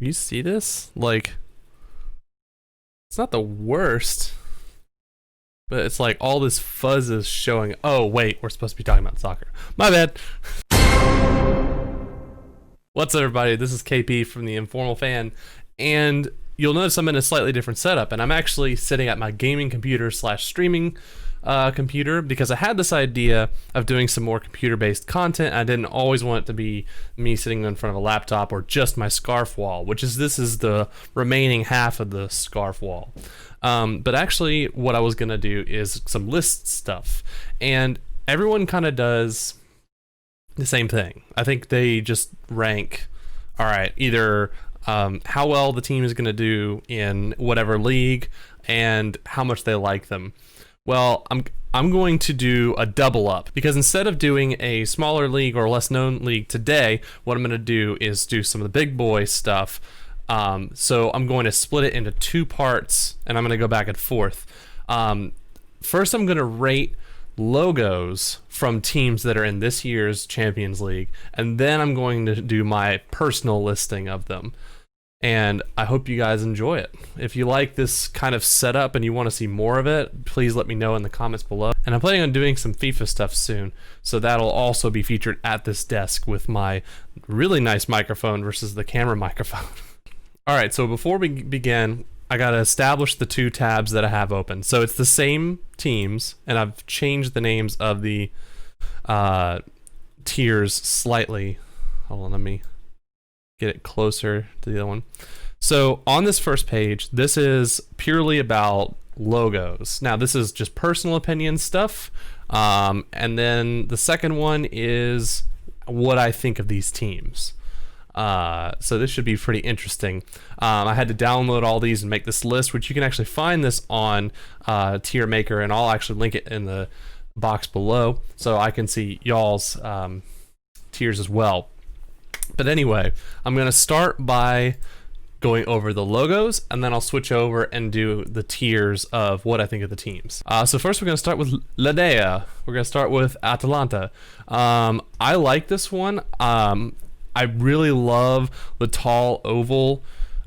You see this? Like, it's not the worst, but it's like all this fuzz is showing. Oh, wait, we're supposed to be talking about soccer. My bad. What's up, everybody? This is KP from the Informal Fan, and you'll notice I'm in a slightly different setup, and I'm actually sitting at my gaming computer slash streaming computer because I had this idea of doing some more computer-based content. I didn't always want it to be me sitting in front of a laptop or just my scarf wall, this is the remaining half of the scarf wall. But actually, what I was gonna do is some list stuff, and everyone kind of does the same thing. I think they just rank, all right, either how well the team is going to do in whatever league and how much they like them. Well, I'm going to do a double up, because instead of doing a smaller league or less known league today, what I'm going to do is do some of the big boy stuff. So I'm going to split it into two parts, and I'm going to go back and forth. First, I'm going to rate logos from teams that are in this year's Champions League, and then I'm going to do my personal listing of them. And I hope you guys enjoy it. If you like this kind of setup and you want to see more of it, please let me know in the comments below. And I'm planning on doing some FIFA stuff soon, so that'll also be featured at this desk with my really nice microphone versus the camera microphone. Alright, so before we begin, I gotta establish the two tabs that I have open. So it's the same teams, and I've changed the names of the tiers slightly. Hold on, let me get it closer to the other one. So on this first page, this is purely about logos. Now this is just personal opinion stuff, and then the second one is what I think of these teams. So this should be pretty interesting. I had to download all these and make this list, which you can actually find this on Tier Maker, and I'll actually link it in the box below so I can see y'all's tiers as well. But anyway, I'm going to start by going over the logos, and then I'll switch over and do the tiers of what I think of the teams. So first we're going to start with Ledea. We're going to start with Atalanta. I like this one. I really love the tall oval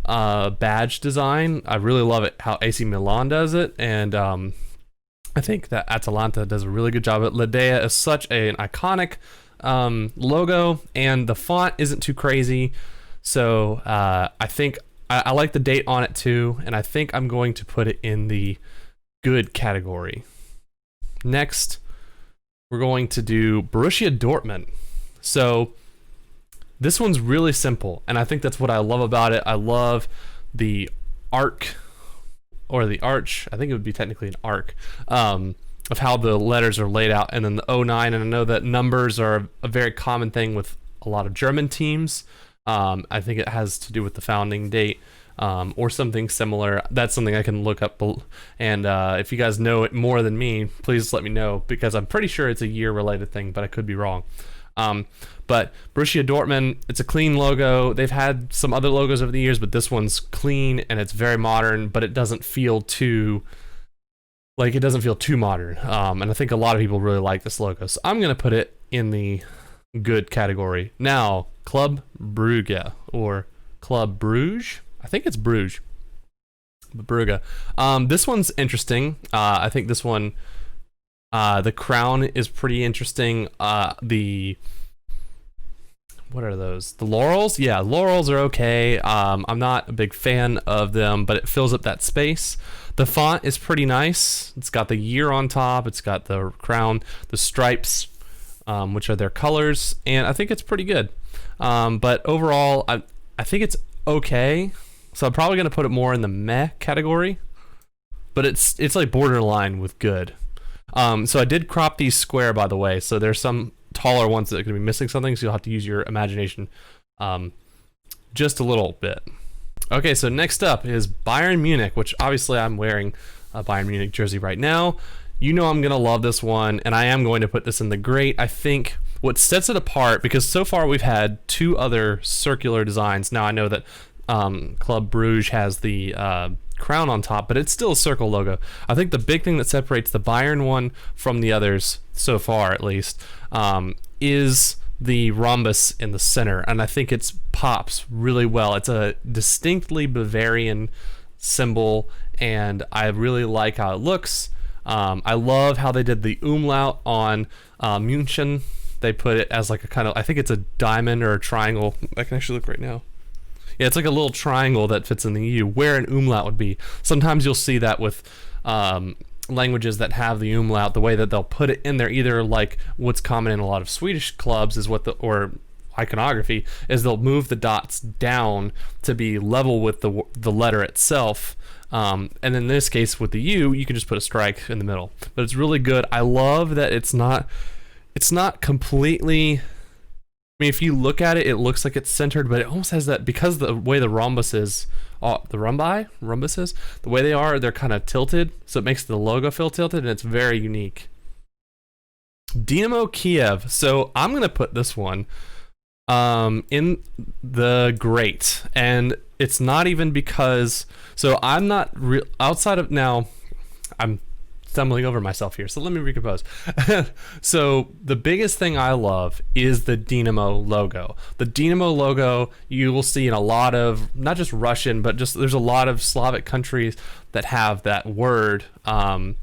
badge design. I really love it how AC Milan does it, and I think that Atalanta does a really good job. Ledea is such an iconic logo, and the font isn't too crazy, so I think I like the date on it too, and I think I'm going to put it in the good category. Next, we're going to do Borussia Dortmund. So this one's really simple, and I think that's what I love about it. I love the arc, or the arch, I think it would be technically an arc, of how the letters are laid out, and then the 09, and I know that numbers are a very common thing with a lot of German teams. I think it has to do with the founding date, or something similar. That's something I can look up, and if you guys know it more than me, please let me know, because I'm pretty sure it's a year-related thing, but I could be wrong. But Borussia Dortmund, it's a clean logo. They've had some other logos over the years, but this one's clean and it's very modern, but it doesn't feel too modern. And I think a lot of people really like this logo, so I'm gonna put it in the good category. Now, Club Brugge, or Club Bruges. I think it's Bruges, but Brugge. This one's interesting. I think this one, the crown is pretty interesting. What are those? The laurels? Yeah, laurels are okay. I'm not a big fan of them, but it fills up that space. The font is pretty nice. It's got the year on top. It's got the crown, the stripes, which are their colors, and I think it's pretty good. But overall, I think it's okay. So I'm probably gonna put it more in the meh category, but it's like borderline with good. So I did crop these square, by the way, so there's some taller ones that are going to be missing something, so you'll have to use your imagination just a little bit. Okay, so next up is Bayern Munich, which obviously I'm wearing a Bayern Munich jersey right now. You know I'm going to love this one, and I am going to put this in the great. I think what sets it apart, because so far we've had two other circular designs. Now I know that Club Bruges has the crown on top, but it's still a circle logo. I think the big thing that separates the Bayern one from the others, so far at least, is the rhombus in the center, and I think it's pops really well. It's a distinctly Bavarian symbol, and I really like how it looks. I love how they did the umlaut on München. They put it as like a kind of, I think it's a diamond or a triangle. I can actually look right now. Yeah, it's like a little triangle that fits in the U, where an umlaut would be. Sometimes you'll see that with languages that have the umlaut, the way that they'll put it in there, either like what's common in a lot of Swedish clubs is or iconography, is they'll move the dots down to be level with the letter itself. And in this case with the U, you can just put a strike in the middle. But it's really good. I love that it's not completely, I mean, if you look at it, it looks like it's centered, but it almost has that, because the way the rhombus is, the way they are, they're kind of tilted, so it makes the logo feel tilted, and it's very unique. Dynamo Kiev. So I'm going to put this one in the great, and it's not even because, so I'm not outside of, now I'm stumbling over myself here, so let me recompose. So the biggest thing I love is the Dynamo logo. The Dynamo logo you will see in a lot of, not just Russian, but just there's a lot of Slavic countries that have that word, and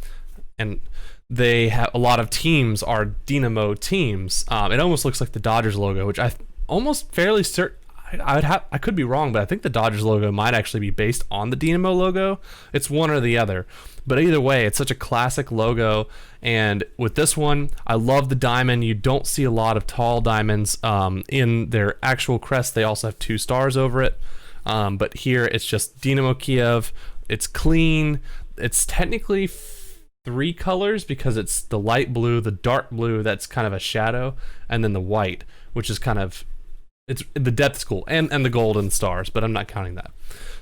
they have a lot of teams are Dynamo teams. It almost looks like the Dodgers logo, which I almost fairly certain, I could be wrong, but I think the Dodgers logo might actually be based on the Dynamo logo. It's one or the other. But either way, it's such a classic logo. And with this one, I love the diamond. You don't see a lot of tall diamonds in their actual crest. They also have 2 stars over it. But here, it's just Dynamo Kiev. It's clean. It's technically 3 colors because it's the light blue, the dark blue, that's kind of a shadow, and then the white, which is kind of, it's the depth is cool, and the golden stars, but I'm not counting that.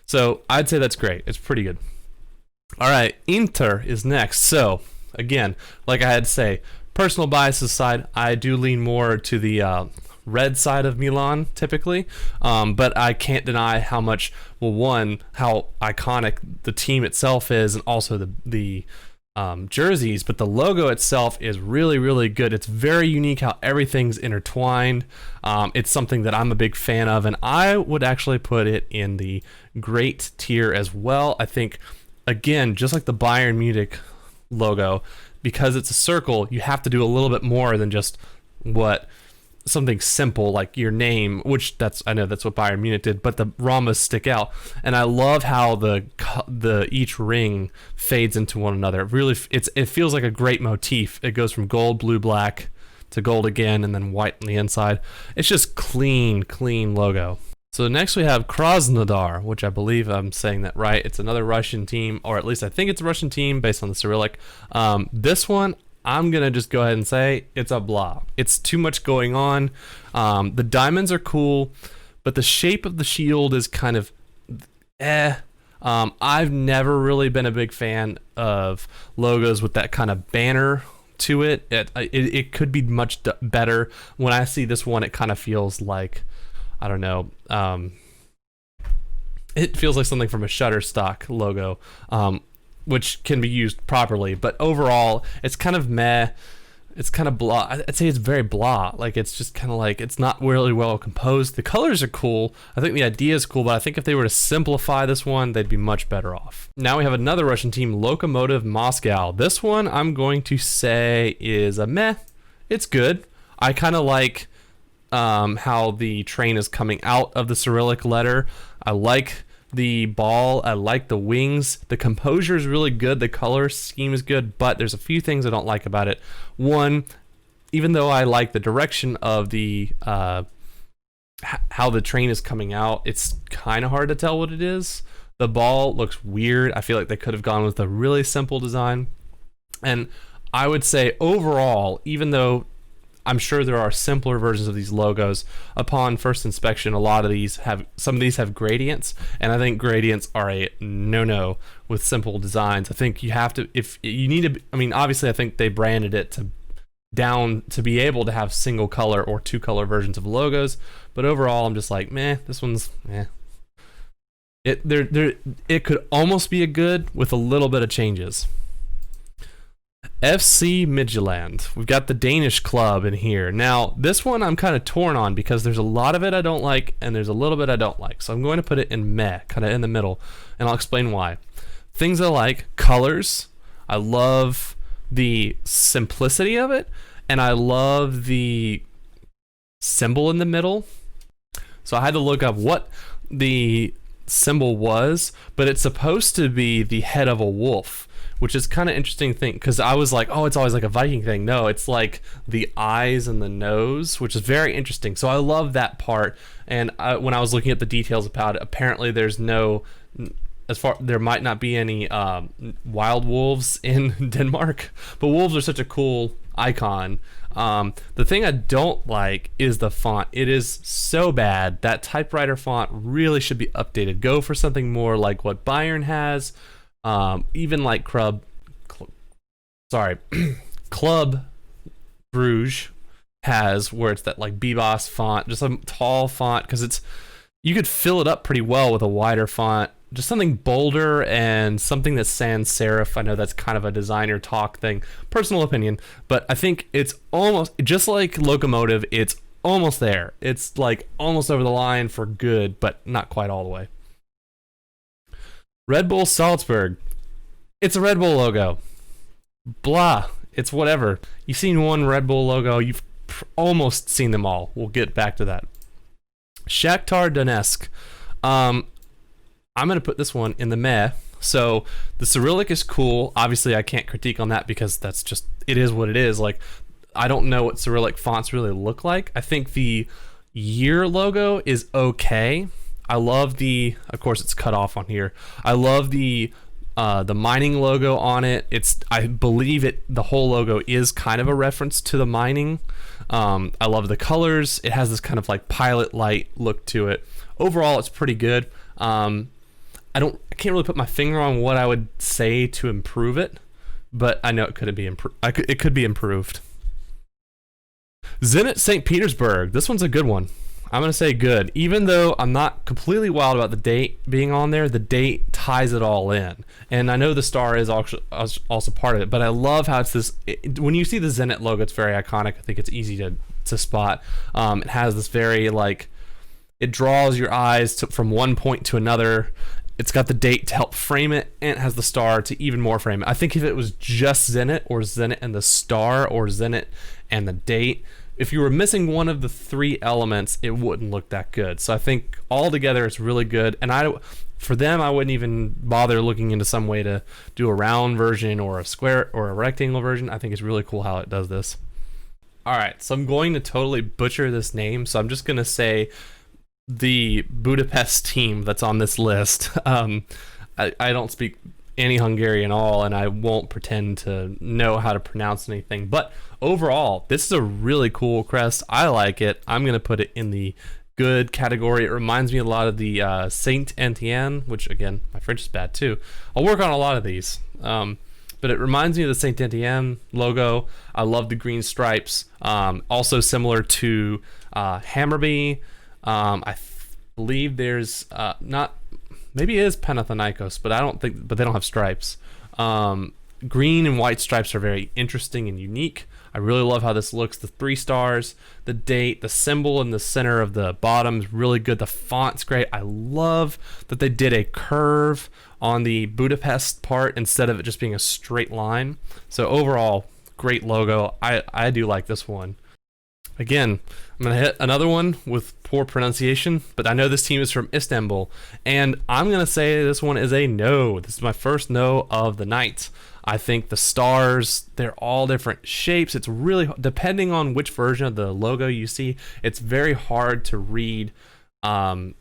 So I'd say that's great. It's pretty good. All right, Inter is next. So again, like I had to say, personal biases aside, I do lean more to the red side of Milan typically, but I can't deny how much, well, one, how iconic the team itself is, and also the jerseys, but the logo itself is really, really good. It's very unique how everything's intertwined. It's something that I'm a big fan of, and I would actually put it in the great tier as well. I think, again, just like the Bayern Munich logo, because it's a circle, you have to do a little bit more than just something simple like your name, which I know that's what Bayern Munich did, but the rhombus stick out, and I love how the each ring fades into one another. It feels like a great motif. It goes from gold, blue, black to gold again, and then white on the inside. It's just clean logo. So next we have Krasnodar, which I believe I'm saying that right. It's another Russian team, or at least I think it's a Russian team based on the Cyrillic. This one, I'm going to just go ahead and say it's a blah. It's too much going on. The diamonds are cool, but the shape of the shield is kind of I've never really been a big fan of logos with that kind of banner to it. It could be much better. When I see this one, it kind of feels like, I don't know, it feels like something from a Shutterstock logo, which can be used properly, but overall it's kind of meh. It's kind of blah. I'd say it's very blah. Like, it's just kind of like, it's not really well composed. The colors are cool. I think the idea is cool, but I think if they were to simplify this one, they'd be much better off. Now we have another Russian team, Lokomotiv Moscow. This one I'm going to say is a meh. It's good. I kind of like how the train is coming out of the Cyrillic letter. I like the ball, I like the wings. The composure is really good. The color scheme is good, but there's a few things I don't like about it. One, even though I like the direction of the how the train is coming out, it's kind of hard to tell what it is. The ball looks weird. I feel like they could have gone with a really simple design. And I would say overall, even though I'm sure there are simpler versions of these logos, upon first inspection, some of these have gradients, and I think gradients are a no-no with simple designs. I think you have to, if you need to, I mean, obviously I think they branded it to be able to have single color or 2 color versions of logos, but overall I'm just like, meh, this one's meh. It could almost be a good with a little bit of changes. FC Midtjylland. We've got the Danish club in here. Now, this one I'm kind of torn on because there's a lot of it I don't like and there's a little bit I don't like. So I'm going to put it in meh, kind of in the middle, and I'll explain why. Things I like, colors. I love the simplicity of it, and I love the symbol in the middle. So I had to look up what the symbol was, but it's supposed to be the head of a wolf, which is kind of interesting thing because I was like, oh, it's always like a Viking thing. No, it's like the eyes and the nose, which is very interesting. So I love that part. And when I was looking at the details about it, apparently there's no, there might not be any wild wolves in Denmark, but wolves are such a cool icon. The thing I don't like is the font. It is so bad. That typewriter font really should be updated. Go for something more like what Bayern has. Even like Club Bruges has, where it's that like Bebas font, just a tall font, because you could fill it up pretty well with a wider font. Just something bolder and something that's sans serif. I know that's kind of a designer talk thing, personal opinion, but I think it's almost just like Locomotive. It's almost there. It's like almost over the line for good, but not quite all the way. Red Bull Salzburg. It's a Red Bull logo. Blah. It's whatever. You've seen one Red Bull logo. You've almost seen them all. We'll get back to that. Shakhtar Donetsk. I'm going to put this one in the meh. So the Cyrillic is cool. Obviously, I can't critique on that because that's just, it is what it is. Like, I don't know what Cyrillic fonts really look like. I think the year logo is okay. I love of course it's cut off on here. I love the mining logo on it. I believe the whole logo is kind of a reference to the mining. I love the colors. It has this kind of like pilot light look to it. Overall, it's pretty good. I can't really put my finger on what I would say to improve it, but I know it could be improved. Zenit St. Petersburg. This one's a good one. I'm going to say good. Even though I'm not completely wild about the date being on there, the date ties it all in. And I know the star is also part of it, but I love how it's this, when you see the Zenit logo, it's very iconic. I think it's easy to spot. It has this very like, it draws your eyes from one point to another. It's got the date to help frame it, and it has the star to even more frame it. I think if it was just Zenit, or Zenit and the star, or Zenit and the date, if you were missing one of the three elements, it wouldn't look that good. So I think all together it's really good. And for them, I wouldn't even bother looking into some way to do a round version or a square or a rectangle version. I think it's really cool how it does this. All right, so I'm going to totally butcher this name, so I'm just going to say the Budapest team that's on this list. I don't speak any Hungarian at all, and I won't pretend to know how to pronounce anything. But overall, this is a really cool crest. I like it. I'm going to put it in the good category. It reminds me a lot of the Saint Etienne, which, again, my French is bad too. I'll work on a lot of these. But it reminds me of the Saint Etienne logo. I love the green stripes. Also similar to Hammarby. I believe there's maybe it is Panathinaikos, but they don't have stripes. Green and white stripes are very interesting and unique. I really love how this looks. The 3 stars, the date, the symbol in the center of the bottom is really good. The font's great. I love that they did a curve on the Budapest part instead of it just being a straight line. So overall, great logo. I do like this one. Again, I'm going to hit another one with poor pronunciation, but I know this team is from Istanbul, and I'm going to say this one is a no. This is my first no of the night. I think the stars, they're all different shapes. It's really, depending on which version of the logo you see, it's very hard to read any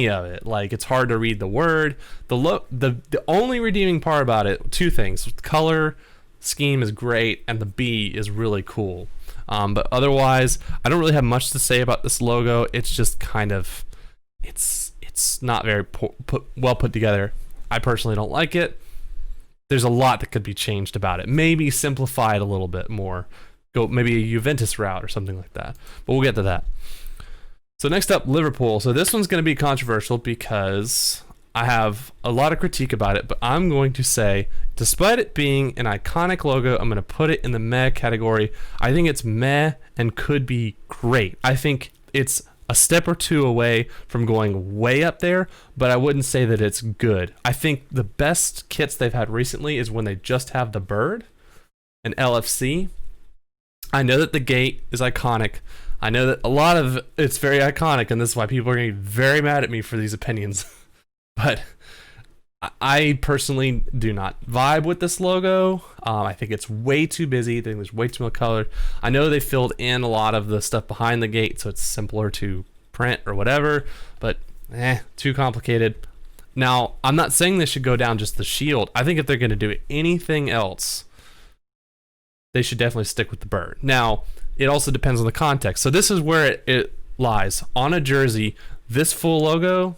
of it. Like, it's hard to read the word. The only redeeming part about it, 2 things. The color scheme is great, and the B is really cool. But otherwise, I don't really have much to say about this logo. It's just kind of, it's not very well put together. I personally don't like it. There's a lot that could be changed about it. Maybe simplify it a little bit more. Go maybe a Juventus route or something like that. But we'll get to that. So next up, Liverpool. So this one's going to be controversial because I have a lot of critique about it, but I'm going to say, despite it being an iconic logo, I'm going to put it in the meh category. I think it's meh and could be great. I think it's a step or two away from going way up there, but I wouldn't say that it's good. I think the best kits they've had recently is when they just have the bird and LFC. I know that the gate is iconic. I know that a lot of it's very iconic, and this is why people are going to be very mad at me for these opinions. But I personally do not vibe with this logo. I think it's way too busy. I think there's way too much color. I know they filled in a lot of the stuff behind the gate, so it's simpler to print or whatever, but too complicated. Now, I'm not saying they should go down just the shield. I think if they're going to do anything else, they should definitely stick with the bird. Now, it also depends on the context. So this is where it lies. On a jersey, this full logo,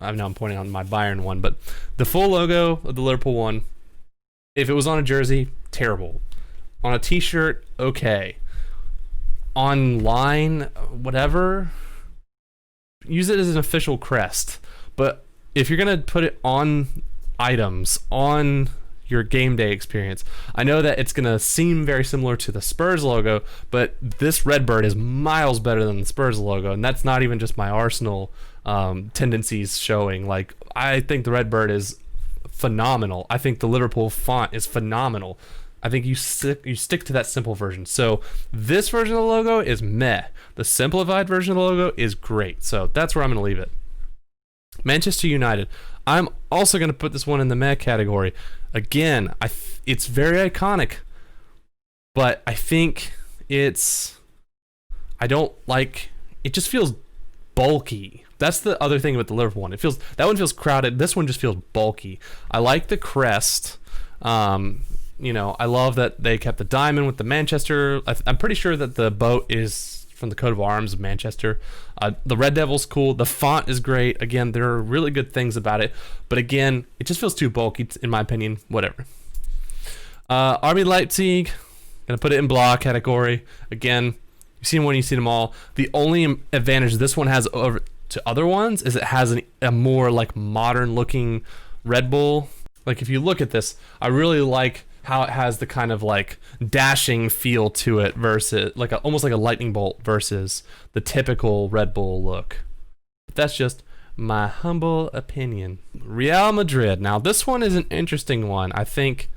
I know I'm pointing on my Bayern one, but the full logo of the Liverpool one, if it was on a jersey, terrible. On a t-shirt, okay. Online, whatever, use it as an official crest. But if you're going to put it on items, on your game day experience, I know that it's going to seem very similar to the Spurs logo, but this Redbird is miles better than the Spurs logo, and that's not even just my Arsenal tendencies showing. Like, I think the Redbird is phenomenal. I think the Liverpool font is phenomenal. I think you stick to that simple version. So this version of the logo is meh. The simplified version of the logo is great. So that's where I'm going to leave it. Manchester United. I'm also going to put this one in the meh category. Again, it's very iconic, but I think I don't like, it just feels bulky. That's the other thing with the Liverpool one. That one feels crowded. This one just feels bulky. I like the crest. I love that they kept the diamond with the Manchester. I'm pretty sure that the boat is from the coat of arms of Manchester. The Red Devil's cool. The font is great. Again, there are really good things about it. But again, it just feels too bulky, in my opinion. Whatever. RB Leipzig, gonna put it in blah category. Again, you've seen one, you've seen them all. The only advantage this one has over to other ones is it has a more like modern looking Red Bull. Like if you look at this, I really like how it has the kind of like dashing feel to it versus like almost like a lightning bolt versus the typical Red Bull look. But that's just my humble opinion. Real Madrid. Now this one is an interesting one. I think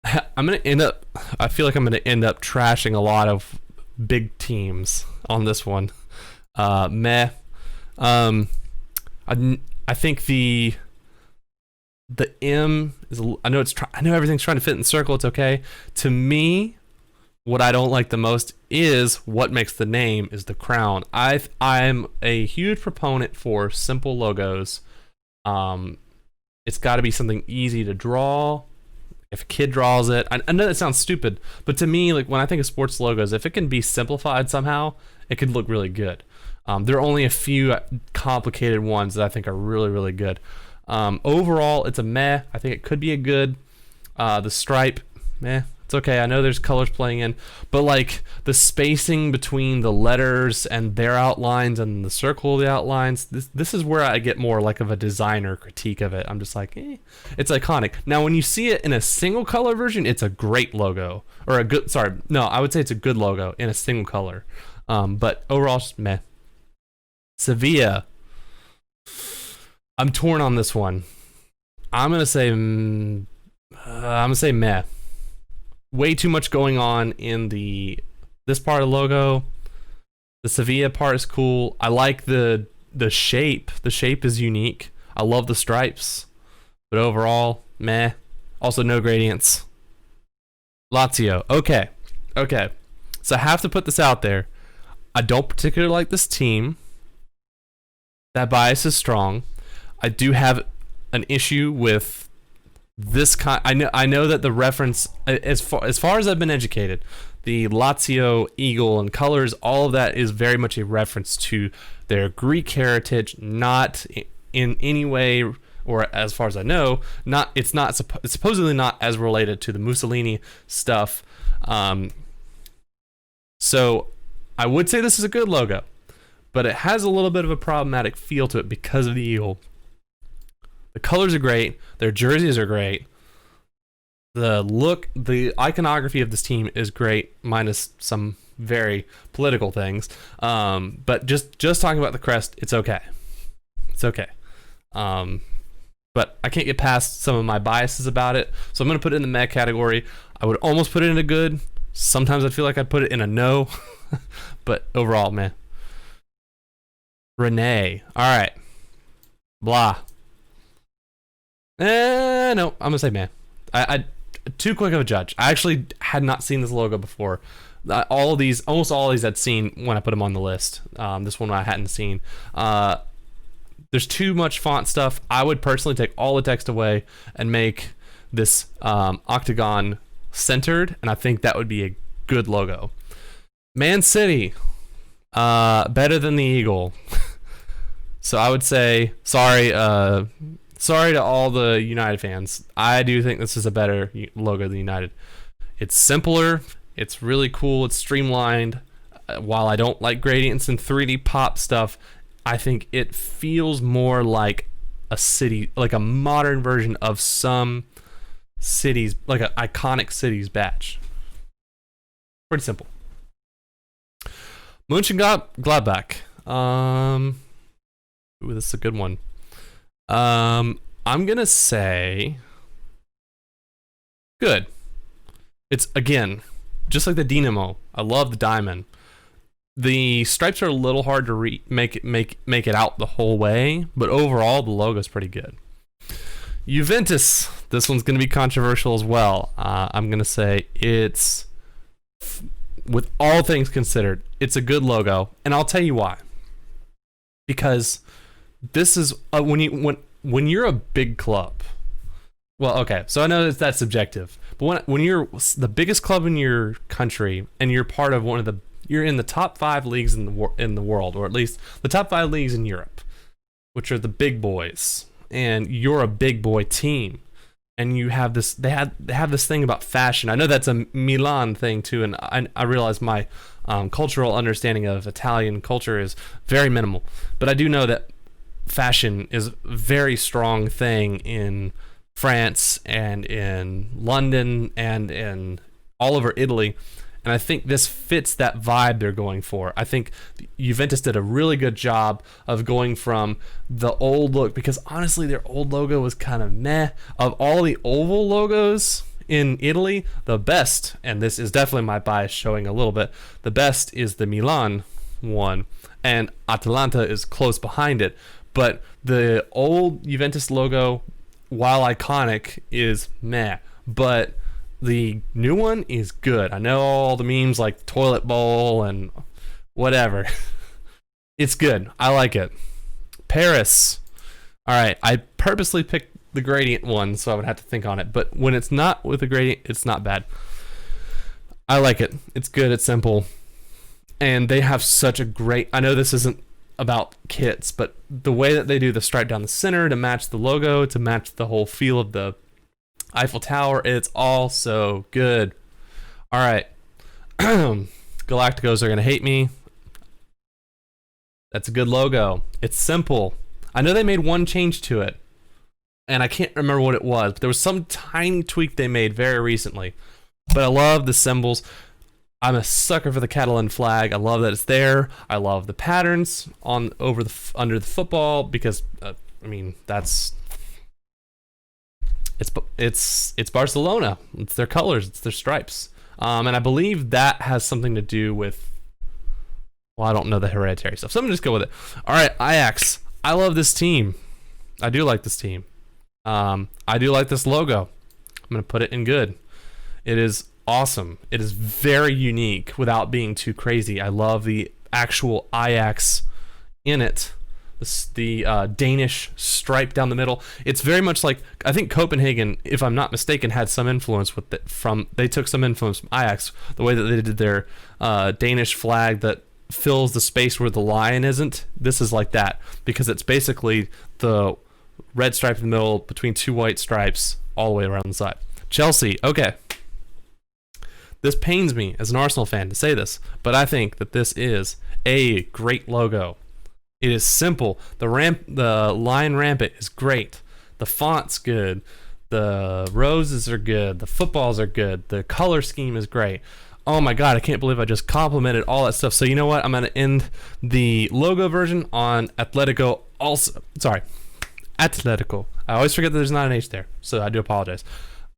I feel like I'm gonna end up trashing a lot of big teams on this one. Meh. I think the M is. I know everything's trying to fit in the circle. It's okay. To me, what I don't like the most is what makes the name is the crown. I'm a huge proponent for simple logos. It's got to be something easy to draw. If a kid draws it, I know that sounds stupid, but to me, like when I think of sports logos, if it can be simplified somehow, it could look really good. There are only a few complicated ones that I think are really, really good. Overall, it's a meh. I think it could be a good. The stripe, meh. It's okay. I know there's colors playing in, but like the spacing between the letters and their outlines and the circle of the outlines, this is where I get more like of a designer critique of it. I'm just like, it's iconic. Now, when you see it in a single color version, it's a great logo. I would say it's a good logo in a single color. But overall, just meh. Sevilla. I'm torn on this one. I'm gonna say meh. Way too much going on in this part of the logo. The Sevilla part is cool. I like the shape. The shape is unique. I love the stripes, but overall, meh. Also, no gradients. Lazio. Okay. So I have to put this out there. I don't particularly like this team. That bias is strong. I do have an issue with this kind. I know that the reference, as far as I've been educated, the Lazio eagle and colors, all of that is very much a reference to their Greek heritage, not in any way, or as far as I know, it's supposedly not as related to the Mussolini stuff. So I would say this is a good logo, but it has a little bit of a problematic feel to it because of the eagle. The colors are great. Their jerseys are great. The iconography of this team is great, minus some very political things. But just talking about the crest, it's okay. It's okay. But I can't get past some of my biases about it, so I'm going to put it in the meh category. I would almost put it in a good. Sometimes I feel like I'd put it in a no. But overall, man. Renee. All right. Blah. No, I'm going to say man. I too quick of a judge. I actually had not seen this logo before. Almost all of these I'd seen when I put them on the list. This one I hadn't seen. There's too much font stuff. I would personally take all the text away and make this octagon centered, and I think that would be a good logo. Man City, better than the Eagle. So I would say sorry to all the United fans. I do think this is a better logo than United. It's simpler. It's really cool. It's streamlined. While I don't like gradients and 3D pop stuff, I think it feels more like a city, like a modern version of some cities, like an iconic cities badge. Pretty simple. Mönchengladbach. Ooh, this is a good one. I'm gonna say good. It's, again, just like the Dynamo. I love the diamond. The stripes are a little hard to make it out the whole way, but overall the logo's pretty good. Juventus. This one's gonna be controversial as well. I'm gonna say it's, with all things considered, it's a good logo, and I'll tell you why. Because this is when you're a big club. Well, okay, so I know that's subjective, but when you're the biggest club in your country and you're part of you're in the top 5 leagues in the world, or at least the top 5 leagues in Europe, which are the big boys, and you're a big boy team, and you have this. They have this thing about fashion. I know that's a Milan thing too, and I realize my cultural understanding of Italian culture is very minimal, but I do know that fashion is a very strong thing in France and in London and in all over Italy. And I think this fits that vibe they're going for. I think Juventus did a really good job of going from the old look, because honestly, their old logo was kind of meh. Of all the oval logos in Italy, the best, and this is definitely my bias showing a little bit, the best is the Milan one, and Atalanta is close behind it. But the old Juventus logo, while iconic, is meh. But the new one is good. I know all the memes like toilet bowl and whatever. It's good. I like it. Paris. All right. I purposely picked the gradient one, so I would have to think on it. But when it's not with a gradient, it's not bad. I like it. It's good. It's simple. And they have such a great... I know this isn't about kits, but the way that they do the stripe down the center to match the logo, to match the whole feel of the Eiffel Tower, it's all so good. All right. Galacticos are going to hate me. That's a good logo. It's simple. I know they made one change to it, and I can't remember what it was, but there was some tiny tweak they made very recently. But I love the symbols. I'm a sucker for the Catalan flag. I love that it's there. I love the patterns under the football, because that's it's Barcelona. It's their colors. It's their stripes. And I believe that has something to do with, well, I don't know the hereditary stuff, so I'm gonna just go with it. All right, Ajax. I love this team. I do like this team. I do like this logo. I'm gonna put it in good. It is awesome. It is very unique without being too crazy. I love the actual Ajax in it. The Danish stripe down the middle. It's very much like, I think Copenhagen, if I'm not mistaken, had some influence with it they took some influence from Ajax, the way that they did their Danish flag that fills the space where the lion isn't. This is like that, because it's basically the red stripe in the middle between 2 white stripes all the way around the side. Chelsea, okay. This pains me as an Arsenal fan to say this, but I think that this is a great logo. It is simple. The lion rampant is great. The font's good. The roses are good. The footballs are good. The color scheme is great. Oh my god, I can't believe I just complimented all that stuff. So you know what? I'm going to end the logo version on Atletico also. Sorry, Atletico. I always forget that there's not an H there, so I do apologize.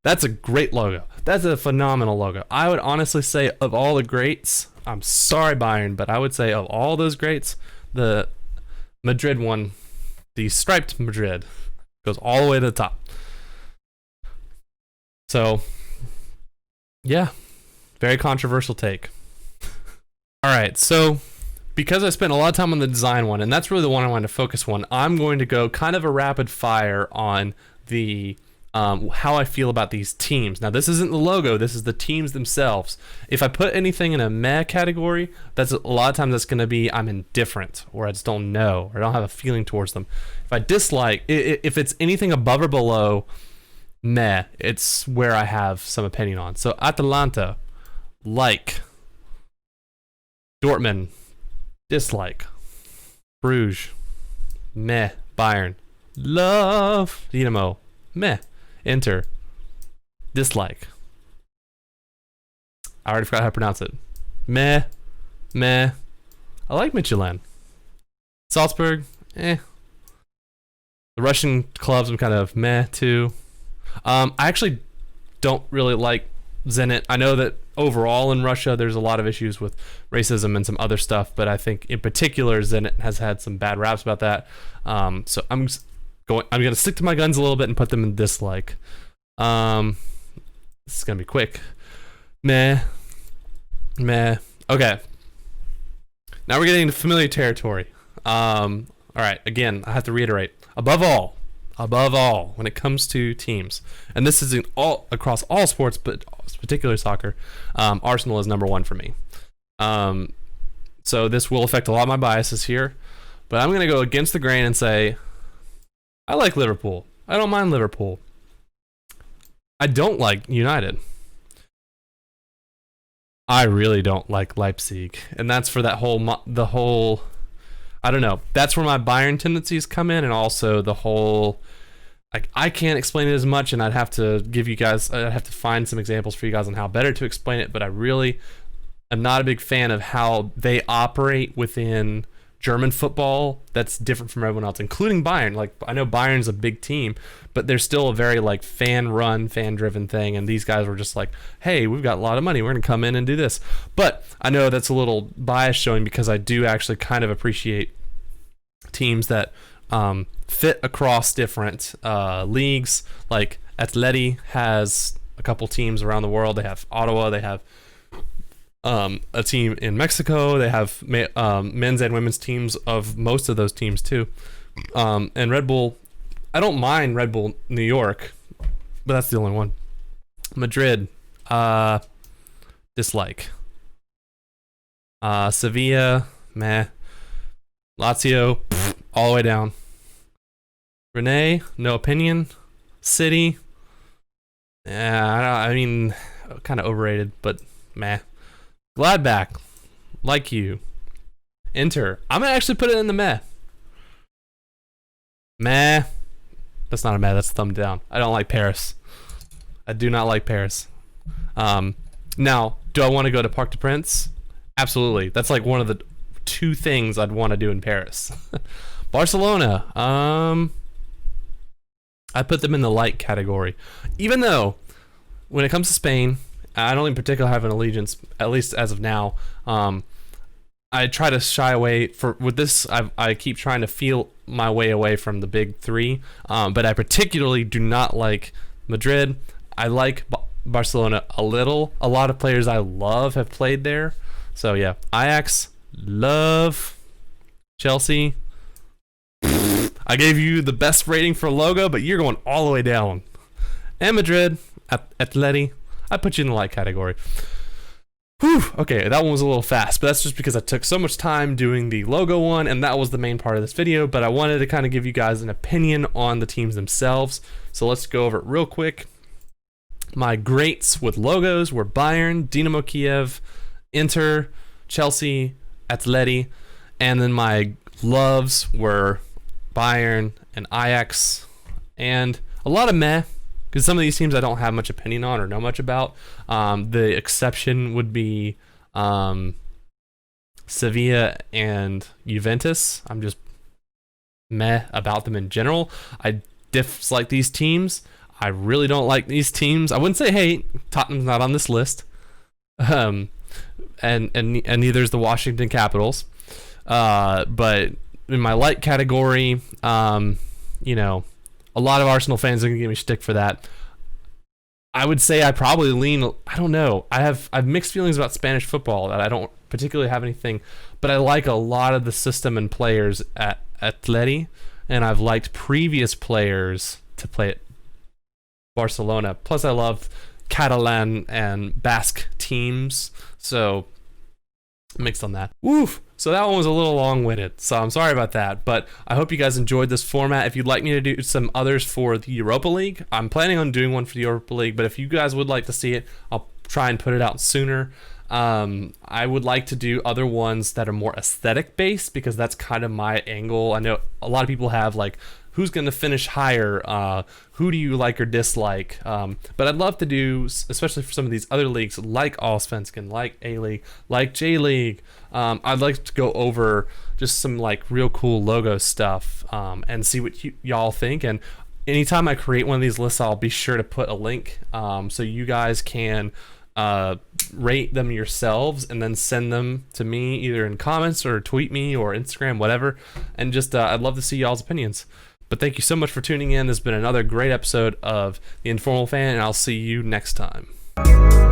That's a great logo. That's a phenomenal logo. I would honestly say of all the greats, I'm sorry Bayern, but I would say of all those greats, the Madrid one, the striped Madrid, goes all the way to the top. So, yeah, very controversial take. All right, so because I spent a lot of time on the design one, and that's really the one I wanted to focus on, I'm going to go kind of a rapid fire on the how I feel about these teams. Now, this isn't the logo, this is the teams themselves. If I put anything in a meh category, that's a lot of times that's going to be I'm indifferent, or I just don't know, or I don't have a feeling towards them. If I dislike, if it's anything above or below meh, it's where I have some opinion on. So Atalanta, like. Dortmund, dislike. Bruges, meh. Bayern, love. Dinamo, meh. Inter, dislike. I already forgot how to pronounce it. Meh. I like Michelin. Salzburg, eh. The Russian clubs I'm kind of meh too. I actually don't really like Zenit. I know that overall in Russia there's a lot of issues with racism and some other stuff, but I think in particular Zenit has had some bad raps about that. So I'm gonna stick to my guns a little bit and put them in dislike. This is gonna be quick. Meh. Okay. Now we're getting into familiar territory. All right. Again, I have to reiterate. Above all, when it comes to teams, and this is across all sports, but particularly soccer, Arsenal is number one for me. So this will affect a lot of my biases here, but I'm going to go against the grain and say I like Liverpool. I don't mind Liverpool. I don't like United. I really don't like Leipzig, and that's for that whole I don't know. That's where my Bayern tendencies come in, and also the whole I can't explain it as much, and I'd have to find some examples for you guys on how better to explain it, but I really am not a big fan of how they operate within German football that's different from everyone else, including Bayern. Like, I know Bayern's a big team, but they're still a very like fan-run, fan-driven thing, and these guys were just like, hey, we've got a lot of money, we're going to come in and do this. But I know that's a little bias showing, because I do actually kind of appreciate teams that fit across different leagues. Like Atleti has a couple teams around the world. They have Ottawa. They have a team in Mexico. They have men's and women's teams of most of those teams too. And Red Bull, I don't mind Red Bull New York, but that's the only one. Madrid, dislike. Sevilla, meh. Lazio, all the way down. Renee, no opinion. City, I mean, kind of overrated, but meh. Gladbach, like you. Inter, I'm gonna actually put it in the meh. Meh. That's not a meh, that's a thumb down. I don't like Paris. I do not like Paris. Now, do I want to go to Parc des Princes? Absolutely. That's like one of the two things I'd want to do in Paris. Barcelona, I put them in the light category. Even though, when it comes to Spain, I don't in particular have an allegiance, at least as of now. I try to shy away with this. I keep trying to feel my way away from the big three, but I particularly do not like Madrid. I like Barcelona a little. A lot of players I love have played there. So yeah, Ajax, love. Chelsea, I gave you the best rating for logo, but you're going all the way down. And Madrid, Atleti, I put you in the light category. Whew, okay, that one was a little fast, but that's just because I took so much time doing the logo one, and that was the main part of this video, but I wanted to kind of give you guys an opinion on the teams themselves. So let's go over it real quick. My greats with logos were Bayern, Dinamo Kiev, Inter, Chelsea, Atleti, and then my loves were Bayern and Ajax and a lot of meh, because some of these teams I don't have much opinion on or know much about. The exception would be Sevilla and Juventus. I'm just meh about them in general. I dislike these teams. I really don't like these teams. I wouldn't say hate. Tottenham's not on this list. And neither is the Washington Capitals. But in my like category, you know, a lot of Arsenal fans are gonna give me shtick for that. I would say I probably lean. I don't know. I've mixed feelings about Spanish football, that I don't particularly have anything, but I like a lot of the system and players at Atleti, and I've liked previous players to play at Barcelona. Plus, I love Catalan and Basque teams, so mixed on that. Woof. So that one was a little long-winded, so I'm sorry about that, but I hope you guys enjoyed this format. If you'd like me to do some others for the Europa League, I'm planning on doing one for the Europa League, but if you guys would like to see it, I'll try and put it out sooner. I would like to do other ones that are more aesthetic based, because that's kind of my angle. I know a lot of people have like, who's going to finish higher, who do you like or dislike, but I'd love to do, especially for some of these other leagues like Allsvenskan, like A-League, like J-League, I'd like to go over just some like real cool logo stuff, and see what y'all think. And anytime I create one of these lists, I'll be sure to put a link, so you guys can rate them yourselves and then send them to me either in comments or tweet me or Instagram, whatever, and just I'd love to see y'all's opinions. But thank you so much for tuning in. This has been another great episode of The Informal Fan, and I'll see you next time.